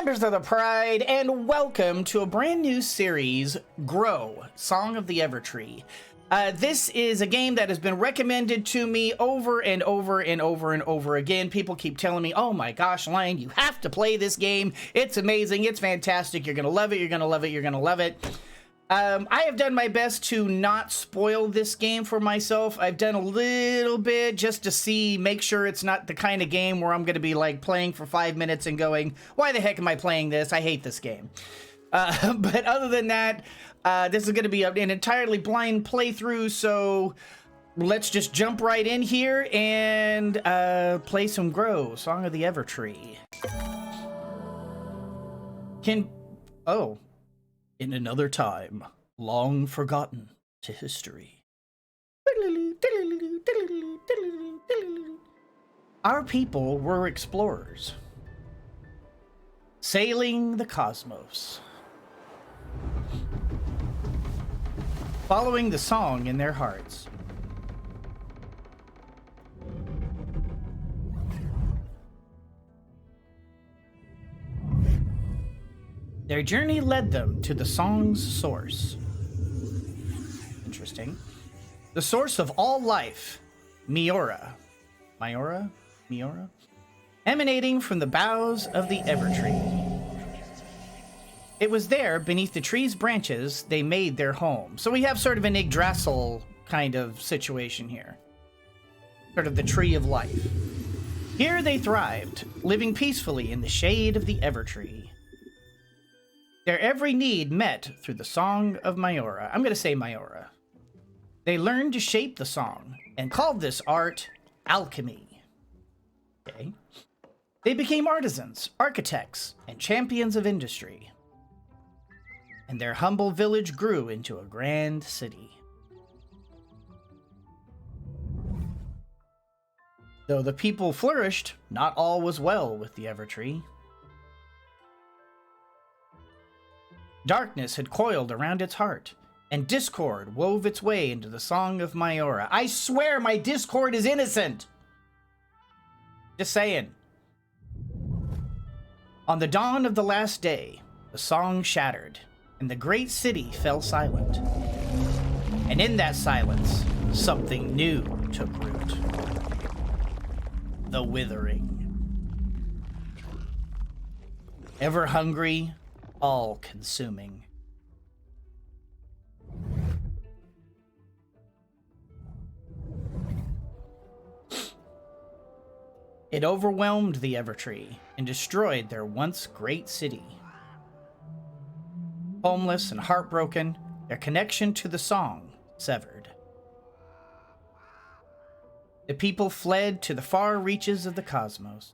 members of the Pride, and welcome to a brand new series, Grow, Song of the Evertree. This is a game that has been recommended to me over and over and over and over again. People keep telling me, oh my gosh, Lion, you have to play this game. It's amazing. It's fantastic. You're going to love it. You're going to love it. You're going to love it. I have done my best to not spoil this game for myself. I've done a little bit just to make sure it's not the kind of game where I'm going to be like playing for 5 minutes and going, why the heck am I playing this? I hate this game. But other than that, this is going to be an entirely blind playthrough, so let's just jump right in here and play some Grow, Song of the Evertree. In another time, long forgotten to history. Our people were explorers, sailing the cosmos, following the song in their hearts. Their journey led them to the song's source. Interesting. The source of all life, Miora. Miora? Emanating from the boughs of the Evertree. It was there, beneath the tree's branches, they made their home. So we have sort of an Yggdrasil kind of situation here. Sort of the tree of life. Here they thrived, living peacefully in the shade of the Evertree. Their every need met through the song of Miora. I'm going to say Miora. They learned to shape the song and called this art Alchemy. Okay. They became artisans, architects, and champions of industry. And their humble village grew into a grand city. Though the people flourished, not all was well with the Evertree. Darkness had coiled around its heart, and discord wove its way into the song of Miora. I swear my discord is innocent! Just saying. On the dawn of the last day, the song shattered, and the great city fell silent. And in that silence, something new took root. The withering. Ever hungry, all-consuming. It overwhelmed the Evertree and destroyed their once great city. Homeless and heartbroken, their connection to the song severed. The people fled to the far reaches of the cosmos.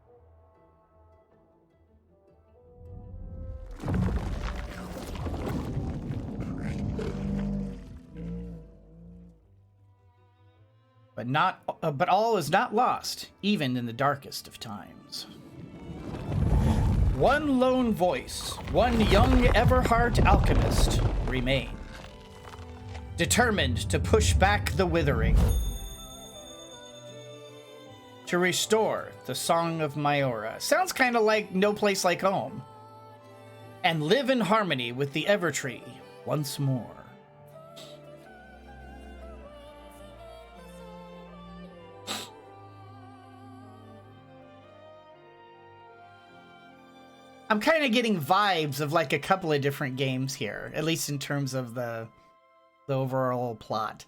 But all is not lost, even in the darkest of times. One lone voice, one young Everheart Alchemist remained, determined to push back the withering, to restore the song of Miora. Sounds kind of like No Place Like Home. And live in harmony with the Evertree once more. I'm kind of getting vibes of like a couple of different games here, at least in terms of the overall plot.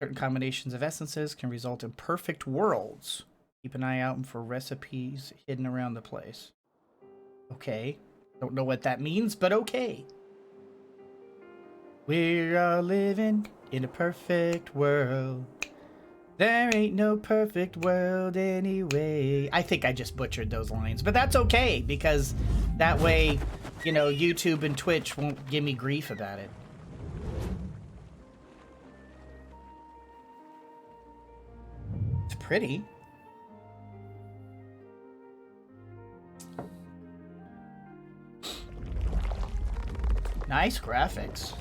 Certain combinations of essences can result in perfect worlds. Keep an eye out for recipes hidden around the place. Okay. Don't know what that means, but okay. We're all living in a perfect world. There ain't no perfect world anyway. I think I just butchered those lines, but that's okay, because that way, you know, YouTube and Twitch won't give me grief about it. It's pretty. Nice graphics.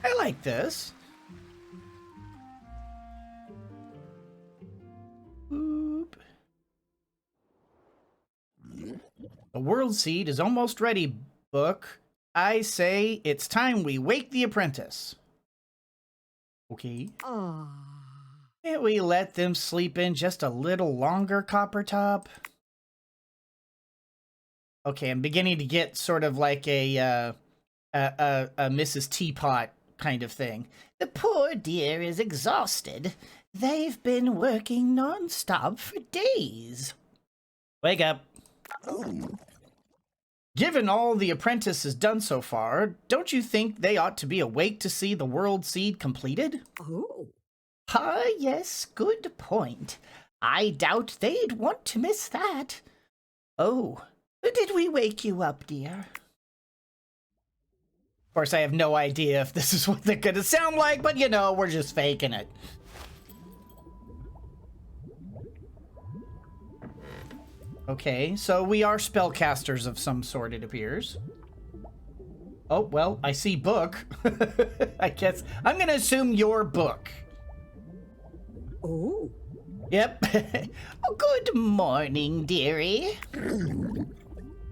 I like this. Boop. The world seed is almost ready, book. I say it's time we wake the apprentice. Okay. Can't we let them sleep in just a little longer, Coppertop? Okay, I'm beginning to get sort of like a Mrs. Teapot kind of thing. The poor dear is exhausted. They've been working non-stop for days. Wake up. Given all the apprentice has done so far, don't you think they ought to be awake to see the world seed completed? Oh. Ah, yes, good point. I doubt they'd want to miss that. Oh, did we wake you up, dear? Of course, I have no idea if this is what they're gonna sound like, but you know, we're just faking it. Okay, so we are spellcasters of some sort, it appears. Oh, well, I see book. I guess I'm gonna assume your book. Oh. Yep. Oh, good morning, dearie.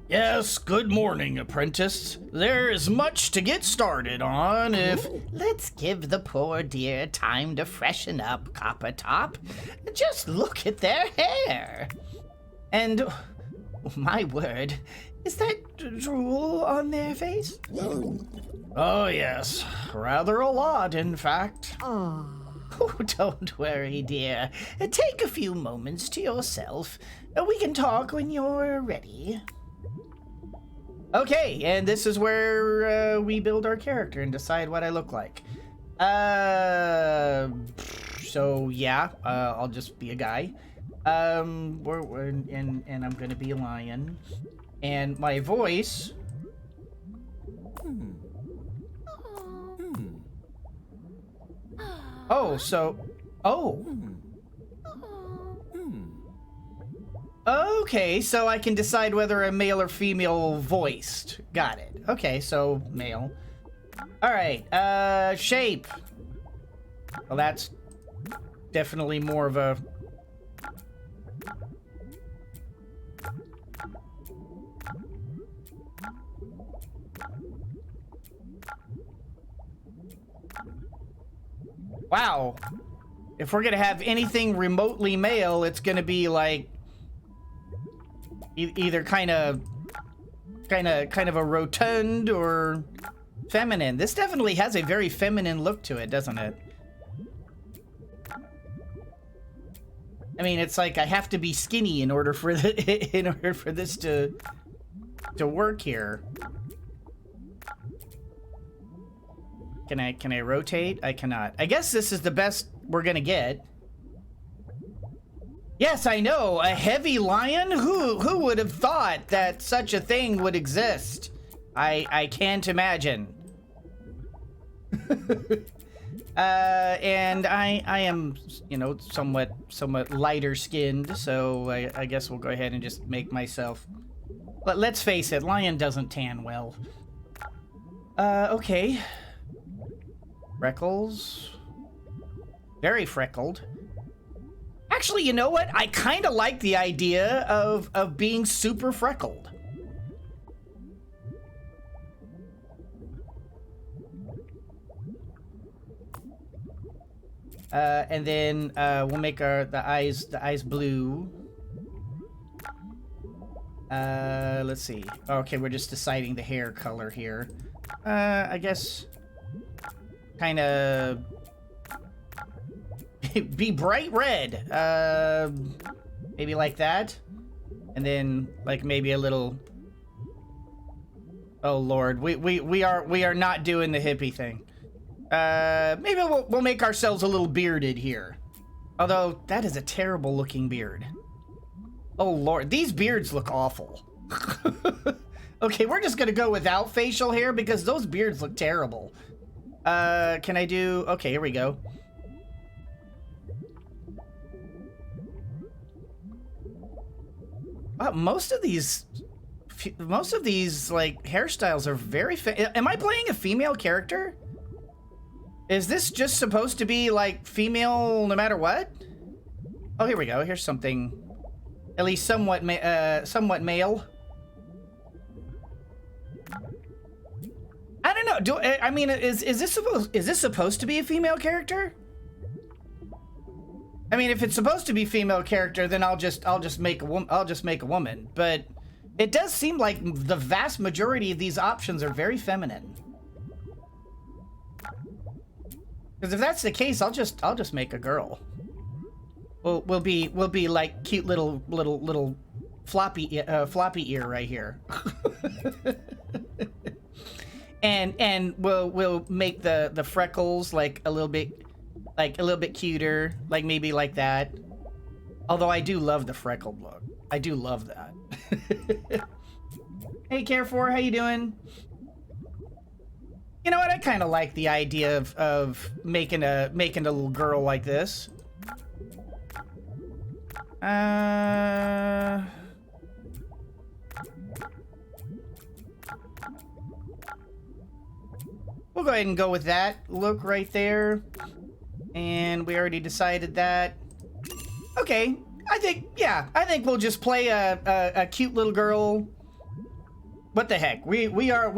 Yes, good morning, apprentice. There is much to get started on if... Let's give the poor dear time to freshen up, Coppertop. Just look at their hair. And, oh, my word, is that drool on their face? Oh, yes. Rather a lot, in fact. Oh. Oh, don't worry, dear. Take a few moments to yourself. We can talk when you're ready. Okay, and this is where we build our character and decide what I look like. So yeah, I'll just be a guy. And I'm gonna be a lion. And my voice... Oh, so... Oh. Okay, so I can decide whether I'm male or female voiced. Got it. Okay, so male. Alright, shape. Well, that's definitely more of a... Wow. If we're gonna have anything remotely male, it's gonna be like either kind of a rotund or feminine. This definitely has a very feminine look to it, doesn't it? I mean, it's like I have to be skinny in order for this to work here. Can I rotate? I cannot. I guess this is the best we're gonna get. Yes, I know, a heavy lion? Who would have thought that such a thing would exist? I can't imagine. And I am, you know, somewhat lighter skinned, so I guess we'll go ahead and just make myself. But let's face it, lion doesn't tan well. Okay. Freckles. Very freckled. Actually, you know what? I kind of like the idea of being super freckled. And then we'll make the eyes blue. Let's see. Okay, we're just deciding the hair color here. I guess kind of be bright red. Maybe like that. And then like maybe a little... Oh Lord, we are not doing the hippie thing. Maybe we'll make ourselves a little bearded here. Although that is a terrible looking beard. Oh Lord, these beards look awful. Okay, we're just gonna go without facial hair because those beards look terrible. Can I do... Okay, here we go. Wow, most of these like hairstyles are very... Am I playing a female character? Is this just supposed to be like female no matter what? Oh, here we go. Here's something at least somewhat male. I don't know. I mean, is this supposed to be a female character? I mean, if it's supposed to be female character, then I'll just make a woman. But it does seem like the vast majority of these options are very feminine. Because if that's the case, I'll just make a girl. We'll be like cute little floppy ear right here. and we'll make the freckles like a little bit cuter, like maybe like that. Although I do love the freckled look. I do love that. Hey Care4, how you doing? You know what? I kind of like the idea of making a little girl like this. We'll go ahead and go with that look right there. And we already decided that. Okay, I think we'll just play a cute little girl. What the heck? We are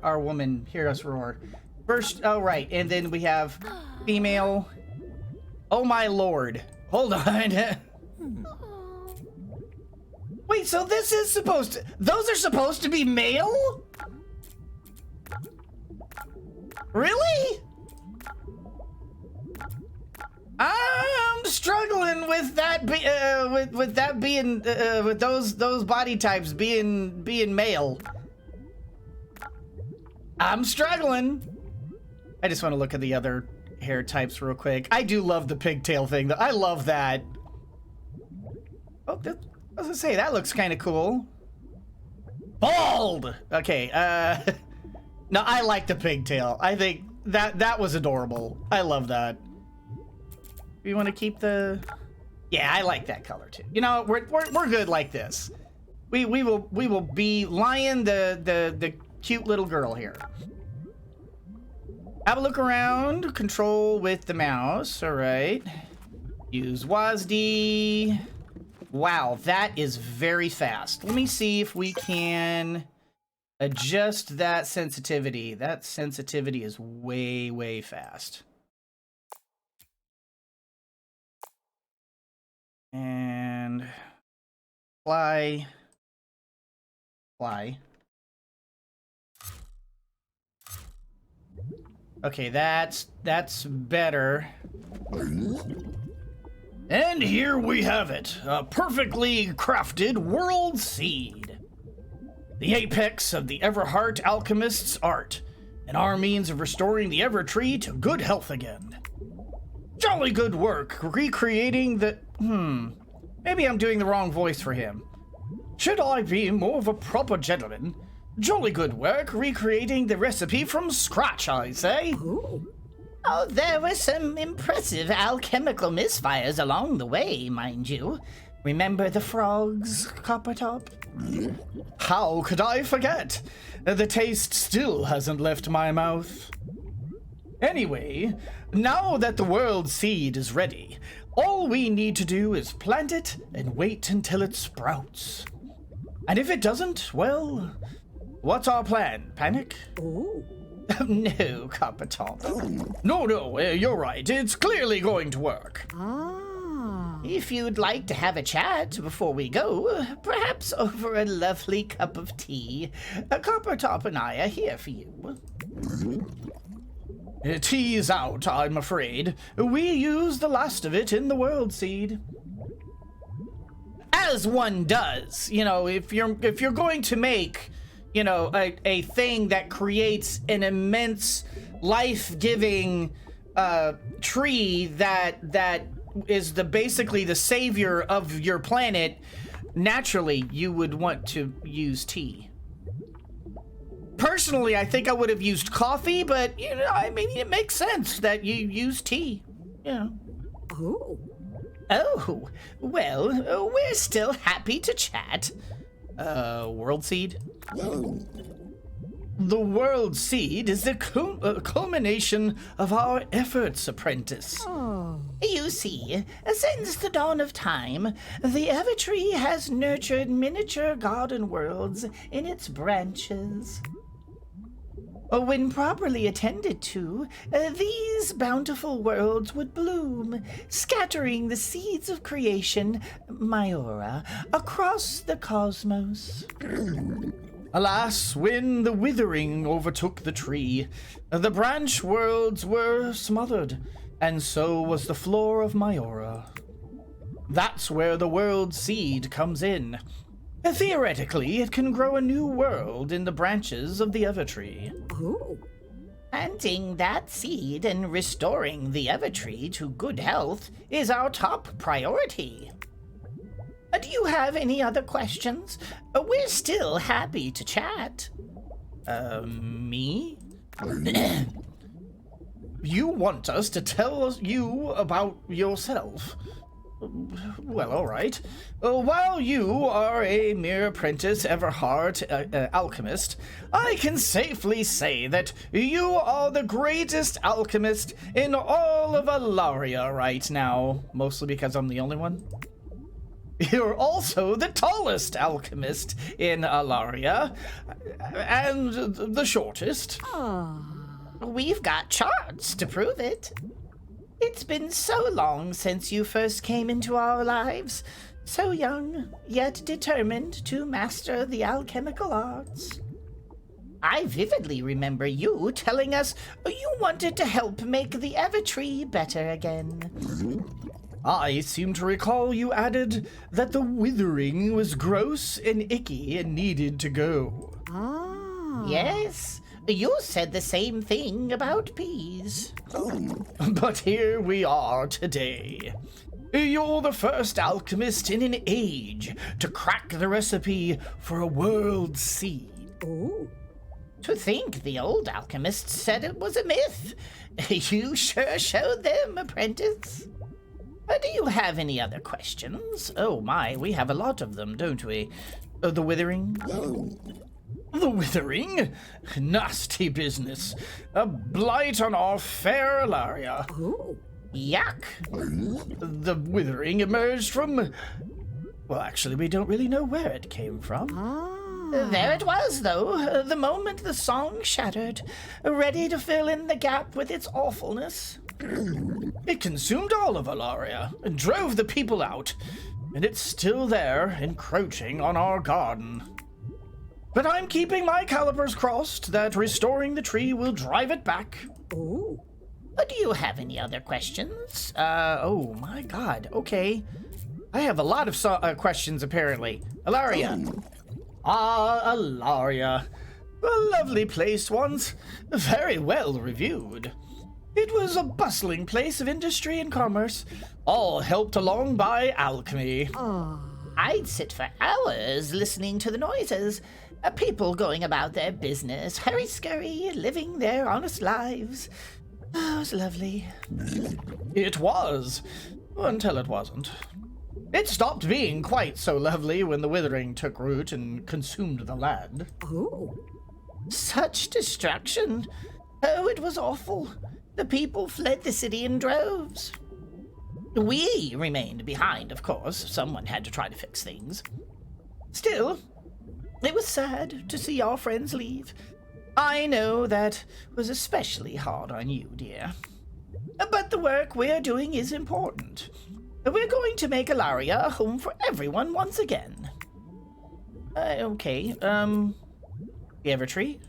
our woman. Hear us roar. First, oh right, and then we have female. Oh my lord. Hold on. Wait, so this is supposed to... Those are supposed to be male? Really? I'm struggling with that with those body types being male. I'm struggling. I just want to look at the other hair types real quick. I do love the pigtail thing though. I love that. Oh, I was gonna say that looks kind of cool. Bald. Okay. No, I like the pigtail. I think that was adorable. I love that. You want to keep the... Yeah, I like that color too. You know, we're good like this. We will be Lion the cute little girl here. Have a look around. Control with the mouse. All right. Use WASD. Wow, that is very fast. Let me see if we can adjust that sensitivity. That sensitivity is way fast. And fly. Okay, that's better. And here we have it, a perfectly crafted world seed. The apex of the Everheart Alchemists' art, and our means of restoring the Evertree to good health again. Jolly good work recreating the... Maybe I'm doing the wrong voice for him. Should I be more of a proper gentleman? Jolly good work recreating the recipe from scratch, I say. Ooh. Oh, there were some impressive alchemical misfires along the way, mind you. Remember the frogs, Coppertop? How could I forget? The taste still hasn't left my mouth. Anyway, now that the world seed is ready, all we need to do is plant it and wait until it sprouts. And if it doesn't, well, what's our plan? Panic? Ooh. No, Coppertop. No, you're right. It's clearly going to work. Ah. If you'd like to have a chat before we go, perhaps over a lovely cup of tea, Coppertop and I are here for you. Tea's out, I'm afraid. We used the last of it in the world seed. As one does, you know, if you're going to make, you know, a thing that creates an immense life-giving tree that is basically the savior of your planet, naturally you would want to use tea. Personally, I think I would have used coffee, but, you know, I mean, it makes sense that you use tea, you know. Ooh. Oh, well, we're still happy to chat. World seed? The world seed is the culmination of our efforts, apprentice. Oh. You see, since the dawn of time, the Evertree has nurtured miniature garden worlds in its branches. When properly attended to, these bountiful worlds would bloom, scattering the seeds of creation, Myora, across the cosmos. Alas, when the withering overtook the tree, the branch worlds were smothered, and so was the flora of Myora. That's where the world seed comes in. Theoretically, it can grow a new world in the branches of the Evertree. Oh. Planting that seed and restoring the Evertree to good health is our top priority. Do you have any other questions? We're still happy to chat. Me? You want us to tell you about yourself? Well, all right. While you are a mere apprentice Everheart Alchemist, I can safely say that you are the greatest alchemist in all of Alaria right now. Mostly because I'm the only one. You're also the tallest alchemist in Alaria, and the shortest. Oh. We've got charts to prove it. It's been so long since you first came into our lives. So young, yet determined to master the alchemical arts. I vividly remember you telling us you wanted to help make the Evertree better again. I seem to recall you added that the withering was gross and icky and needed to go. Ah. Yes, you said the same thing about peas. But here we are today. You're the first alchemist in an age to crack the recipe for a world seed. Oh. To think the old alchemists said it was a myth. You sure showed them, apprentice. Do you have any other questions? Oh my, we have a lot of them, don't we? The withering? The withering? Nasty business. A blight on our fair Alaria. Oh. Yuck. The withering emerged from... Well, actually, we don't really know where it came from. Ah. There it was, though, the moment the song shattered, ready to fill in the gap with its awfulness. It consumed all of Alaria and drove the people out, and it's still there, encroaching on our garden. But I'm keeping my calipers crossed that restoring the tree will drive it back. Oh. Do you have any other questions? Oh my god, okay. I have a lot of questions, apparently. Alaria. Ah, Alaria. A lovely place once, very well reviewed. It was a bustling place of industry and commerce, all helped along by alchemy. Oh. I'd sit for hours listening to the noises. People going about their business, hurry-scurry, living their honest lives. Oh, it was lovely. It was, until it wasn't. It stopped being quite so lovely when the withering took root and consumed the land. Oh. Such destruction. Oh, it was awful. The people fled the city in droves. We remained behind, of course. Someone had to try to fix things. Still, it was sad to see our friends leave. I know that was especially hard on you, dear. But the work we're doing is important. We're going to make Alaria a home for everyone once again. Okay, the Evertree?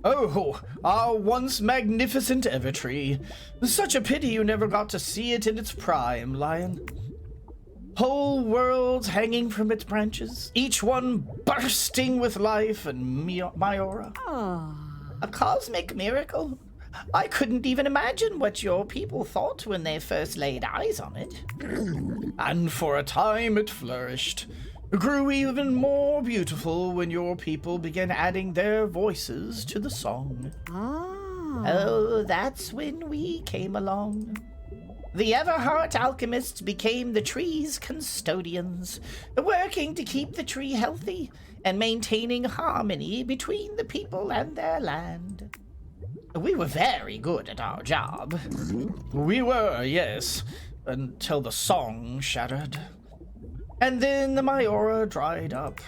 Oh, our once magnificent Evertree. Such a pity you never got to see it in its prime, Lion. Whole worlds hanging from its branches, each one bursting with life and Myora. Ah. A cosmic miracle. I couldn't even imagine what your people thought when they first laid eyes on it. And for a time it flourished. Grew even more beautiful when your people began adding their voices to the song. Ah. Oh, that's when we came along. The Everheart Alchemists became the tree's custodians, working to keep the tree healthy and maintaining harmony between the people and their land. We were very good at our job. We were, yes, until the song shattered. And then the Mayora dried up.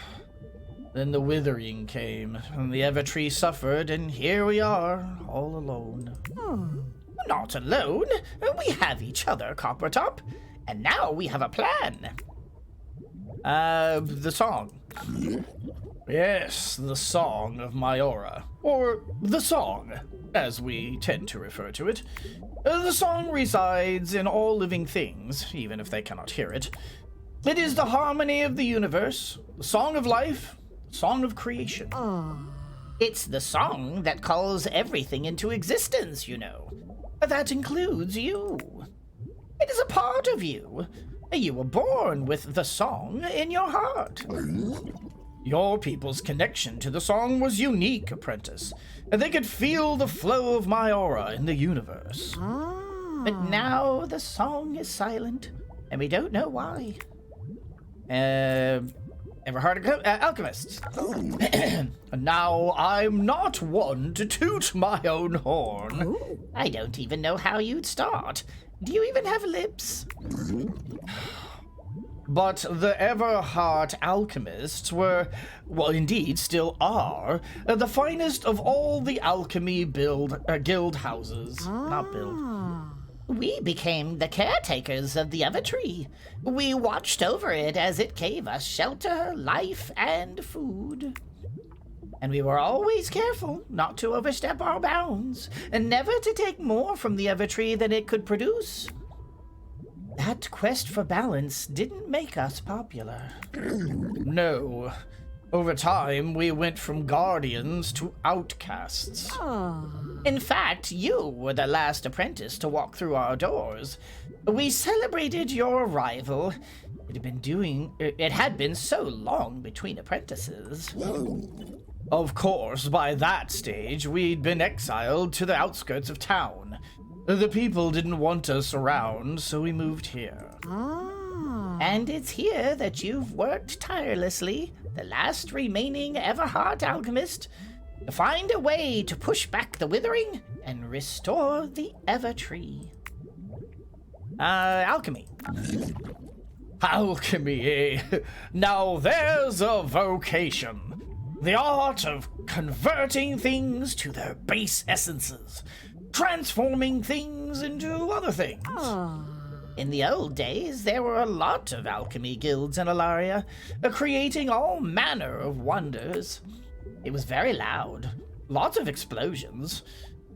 Then the withering came, and the Evertree suffered, and here we are, all alone. Oh. Not alone. We have each other, Coppertop. And now we have a plan. The song. Yes, the Song of Mayora. Or the Song, as we tend to refer to it. The song resides in all living things, even if they cannot hear it. It is the harmony of the universe, the song of life, the song of creation. Oh. It's the song that calls everything into existence, you know. That includes you. It is a part of you. You were born with the song in your heart. Your people's connection to the song was unique, apprentice. They could feel the flow of Mayora in the universe. Ah. But now the song is silent, and we don't know why. Everheart Alchemists. Now, I'm not one to toot my own horn. Oh. I don't even know how you'd start. Do you even have lips? But the Everheart Alchemists were, well, indeed, still are, the finest of all the alchemy guild houses. Not build. Ah. We became the caretakers of the Evertree. We watched over it as it gave us shelter, life, and food. And we were always careful not to overstep our bounds, and never to take more from the Evertree than it could produce. That quest for balance didn't make us popular. No. Over time, we went from guardians to outcasts. Ah. In fact, you were the last apprentice to walk through our doors. We celebrated your arrival. It had been so long between apprentices. Of course, by that stage, we'd been exiled to the outskirts of town. The people didn't want us around, so we moved here. Ah. And it's here that you've worked tirelessly, the last remaining Everheart Alchemist, to find a way to push back the withering and restore the Evertree. Alchemy. Alchemy, eh? Now there's a vocation. The art of converting things to their base essences, transforming things into other things. Ah. In the old days, there were a lot of alchemy guilds in Alaria, creating all manner of wonders. It was very loud, lots of explosions.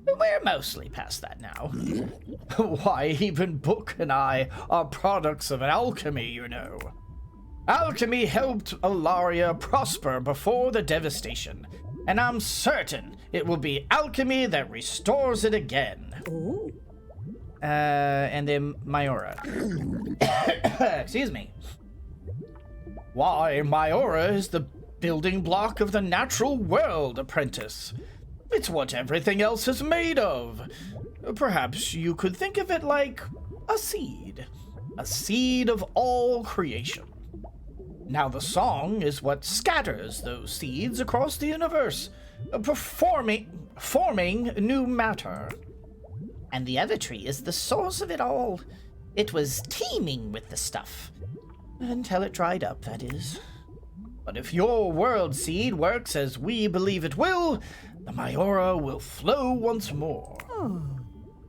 We're mostly past that now. Why, even Book and I are products of alchemy, you know. Alchemy helped Alaria prosper before the devastation, and I'm certain it will be alchemy that restores it again. Oh. And then Mayora. Excuse me. Why, Mayora is the building block of the natural world, apprentice. It's what everything else is made of. Perhaps you could think of it like a seed of all creation. Now the song is what scatters those seeds across the universe, forming new matter. And the Evertree is the source of it all. It was teeming with the stuff. Until it dried up, that is. But if your world seed works as we believe it will, the Mayora will flow once more. Oh.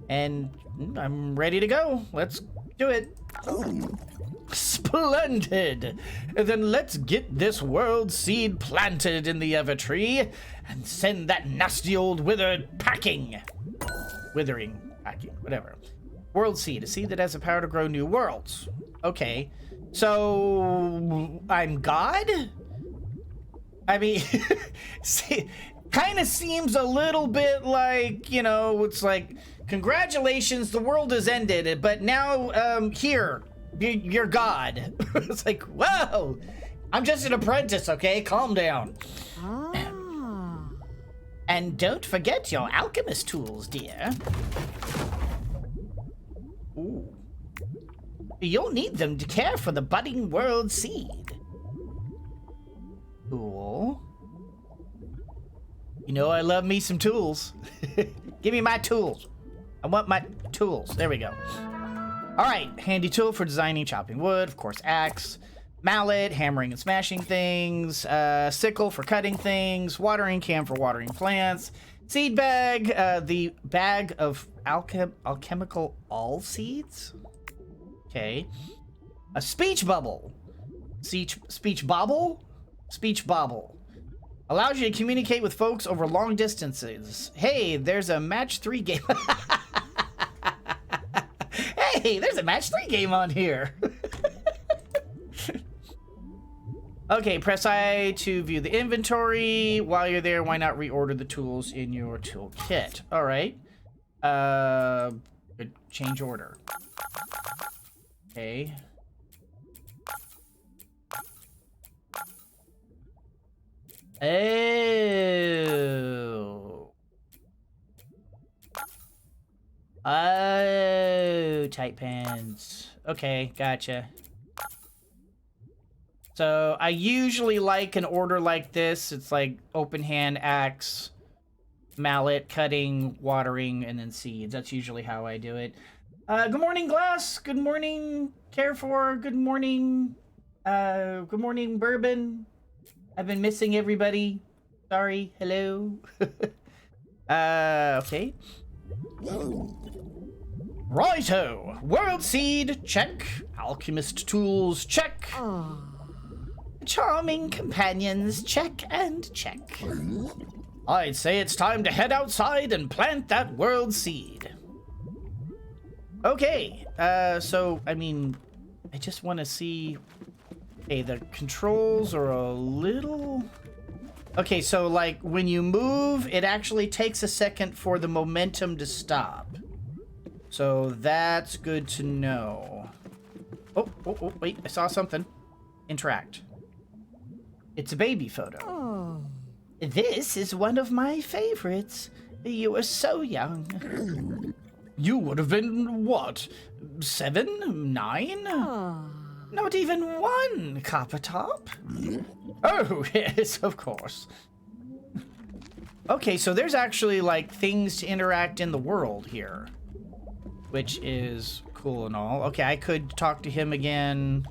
And I'm ready to go. Let's do it. Splendid! Then let's get this world seed planted in the Evertree and send that nasty old withering, packing, whatever. World seed, a seed that has the power to grow new worlds. Okay, so I'm God? I mean, kind of seems a little bit like, you know, it's like, congratulations, the world has ended, but now, here, you're God. It's like, whoa, I'm just an apprentice, okay? Calm down. Ah. And don't forget your alchemist tools, dear. Ooh. You'll need them to care for the budding world seed. Cool. You know I love me some tools. Give me my tools. I want my tools. There we go. All right, handy tool for designing, chopping wood. Of course, axe. Mallet, hammering and smashing things. Sickle for cutting things. Watering can for watering plants. Seed bag, the bag of alchemical all seeds. Okay. A speech bubble. Speech bobble? Speech bobble. Allows you to communicate with folks over long distances. Hey, there's a match 3 game. Hey, there's a match 3 game on here. Okay, press I to view the inventory. While you're there, why not reorder the tools in your toolkit? All right. Good. Change order. Okay. Oh. Oh, tight pants. Okay, gotcha. So I usually like an order like this. It's like open hand, axe, mallet, cutting, watering, and then seeds. That's usually how I do it. Good morning, Glass. Good morning, Carefor. Good morning, Bourbon. I've been missing everybody. Sorry. Hello. Okay. Righto. World seed, check. Alchemist tools, check. Charming companions, check and check. I'd say it's time to head outside and plant that world seed. Okay. So, I mean, I just want to see... Okay, the controls are a little... Okay, so, like, when you move, it actually takes a second for the momentum to stop. So, that's good to know. Oh, wait, I saw something. Interact. It's a baby photo. Oh. This is one of my favorites. You were so young. You would have been, what, 7, 9? Not even 1, Coppertop. Oh, yes, of course. Okay, so there's actually, like, things to interact in the world here. Which is cool and all. Okay, I could talk to him again.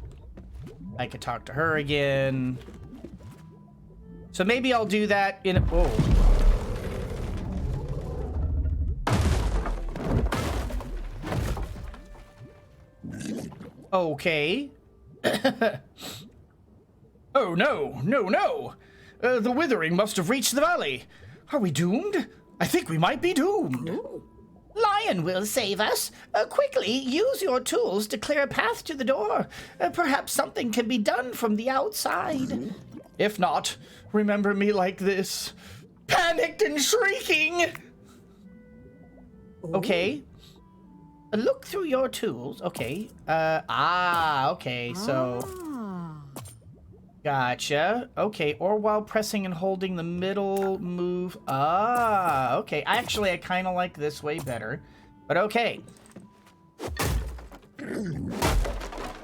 I could talk to her again. So maybe I'll do that in a... Whoa. Okay. Oh, no. The withering must have reached the valley. Are we doomed? I think we might be doomed. Lion will save us. Quickly, use your tools to clear a path to the door. Perhaps something can be done from the outside. If not, remember me like this. Panicked and shrieking! Okay. Look through your tools. Okay. Okay, so... Gotcha. Okay, or while pressing and holding the middle move. Okay. Actually, I kind of like this way better. But okay.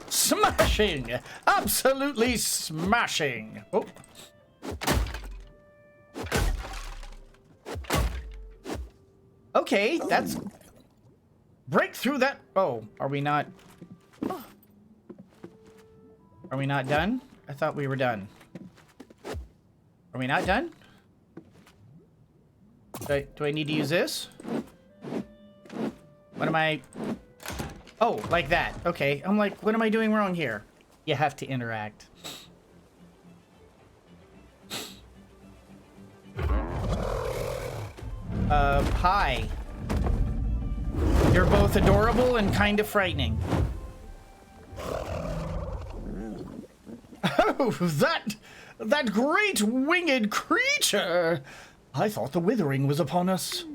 Smashing! Absolutely smashing! Oh. Okay, that's... Break through that... Oh, are we not... Are we not done? I thought we were done. Are we not done? Do I need to use this? What am I... Oh, like that. Okay. I'm like, what am I doing wrong here? You have to interact. Hi. You're both adorable and kind of frightening. Oh, that great winged creature! I thought the withering was upon us.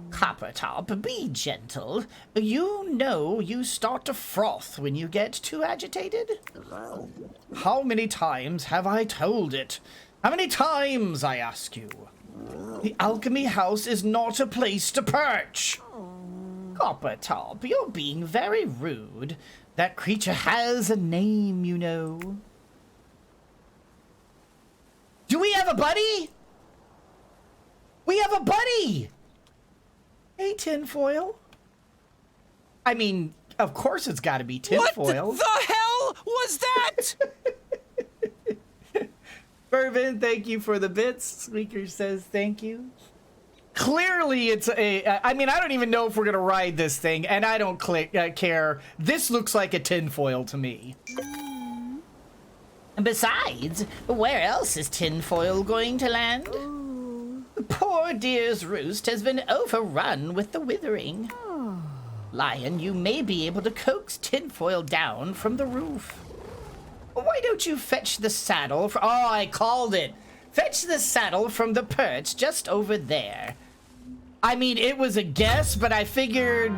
Coppertop, be gentle. You know you start to froth when you get too agitated. How many times have I told it? How many times, I ask you? The alchemy house is not a place to perch. Coppertop, you're being very rude. That creature has a name, you know. we have a buddy? We have a buddy! Hey, tinfoil. I mean, of course it's got to be tinfoil. What the hell was that? Bourbon, thank you for the bits. Squeaker says thank you. Clearly, it's a... I mean, I don't even know if we're going to ride this thing, and I don't care. This looks like a tinfoil to me. Besides, where else is tinfoil going to land? The poor deer's roost has been overrun with the withering. Lion, you may be able to coax tinfoil down from the roof. Why don't you fetch the saddle from... Oh, I called it. Fetch the saddle from the perch just over there. I mean, it was a guess, but I figured...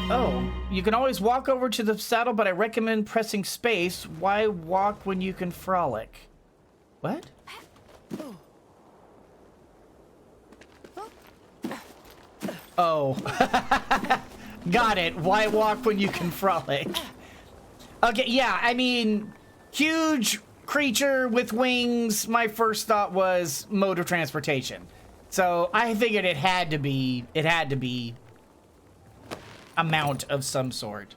Oh, you can always walk over to the saddle, but I recommend pressing space. Why walk when you can frolic? What? Oh. Got it. Why walk when you can frolic? Okay, yeah, I mean, huge creature with wings. My first thought was mode of transportation. So I figured it had to be a mount of some sort.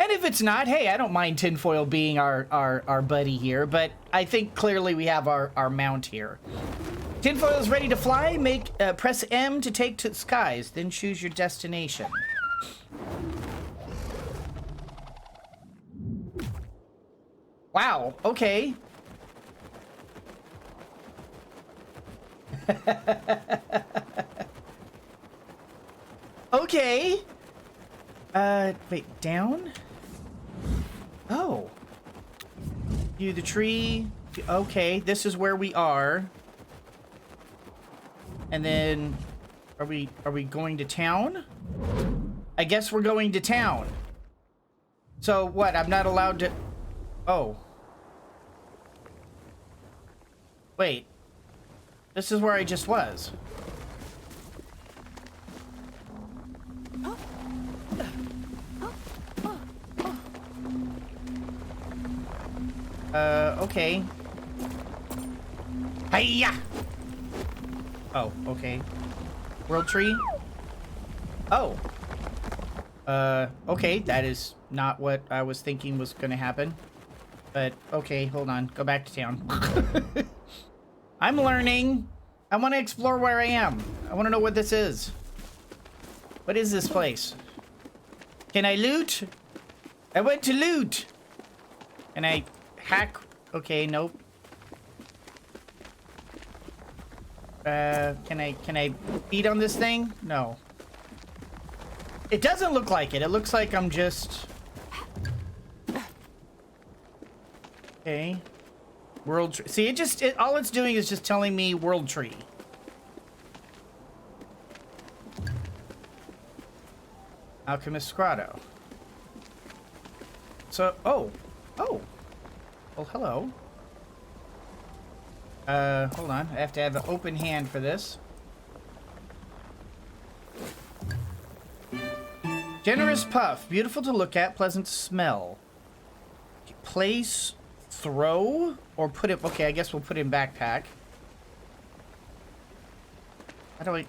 And if it's not, hey, I don't mind tinfoil being our buddy here, but I think clearly we have our mount here. Tinfoil is ready to fly. Press M to take to the skies, then choose your destination. Wow, okay. Okay. Wait, down? Oh. View the tree. Okay, this is where we are. And then, are we going to town? I guess we're going to town. So what, I'm not allowed to... Oh. Wait. This is where I just was. Okay. Hiya! Oh, okay. World tree? Oh. Okay, that is not what I was thinking was gonna happen. But, okay, hold on. Go back to town. I'm learning. I want to explore where I am. I want to know what this is. What is this place? Can I loot? I want to loot. Can I hack? Okay, nope. Can I beat on this thing? No. It doesn't look like it. It looks like I'm just... Okay. World tree. See, all it's doing is just telling me world tree. Alchemist grotto. So, oh. Well, hello. Hold on. I have to have an open hand for this. Generous puff. Beautiful to look at. Pleasant to smell. Place, throw, or put it... Okay, I guess we'll put it in backpack. How do I...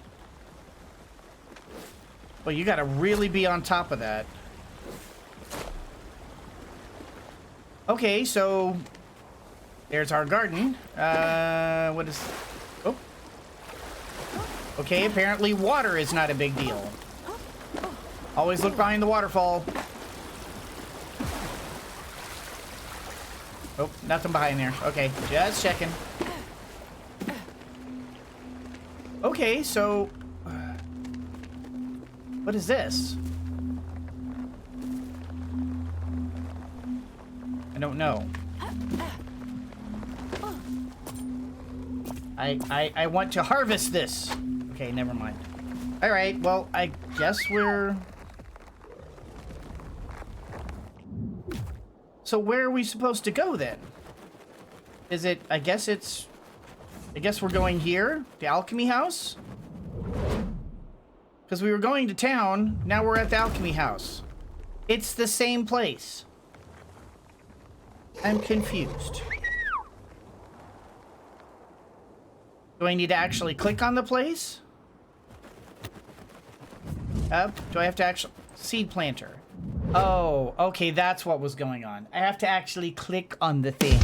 Well, you gotta really be on top of that. Okay, so... There's our garden. What is... Oh. Okay, apparently water is not a big deal. Always look behind the waterfall. Oh, nothing behind there. Okay, just checking. Okay, so... what is this? I don't know. I want to harvest this. Okay, never mind. Alright, well, I guess we're... So where are we supposed to go then? Is it... I guess we're going here? The Alchemy house? Because we were going to town, now we're at the Alchemy house. It's the same place. I'm confused. Do I need to actually click on the place? Up? Do I have to actually... Seed planter. Oh, okay, that's what was going on. I have to actually click on the thing.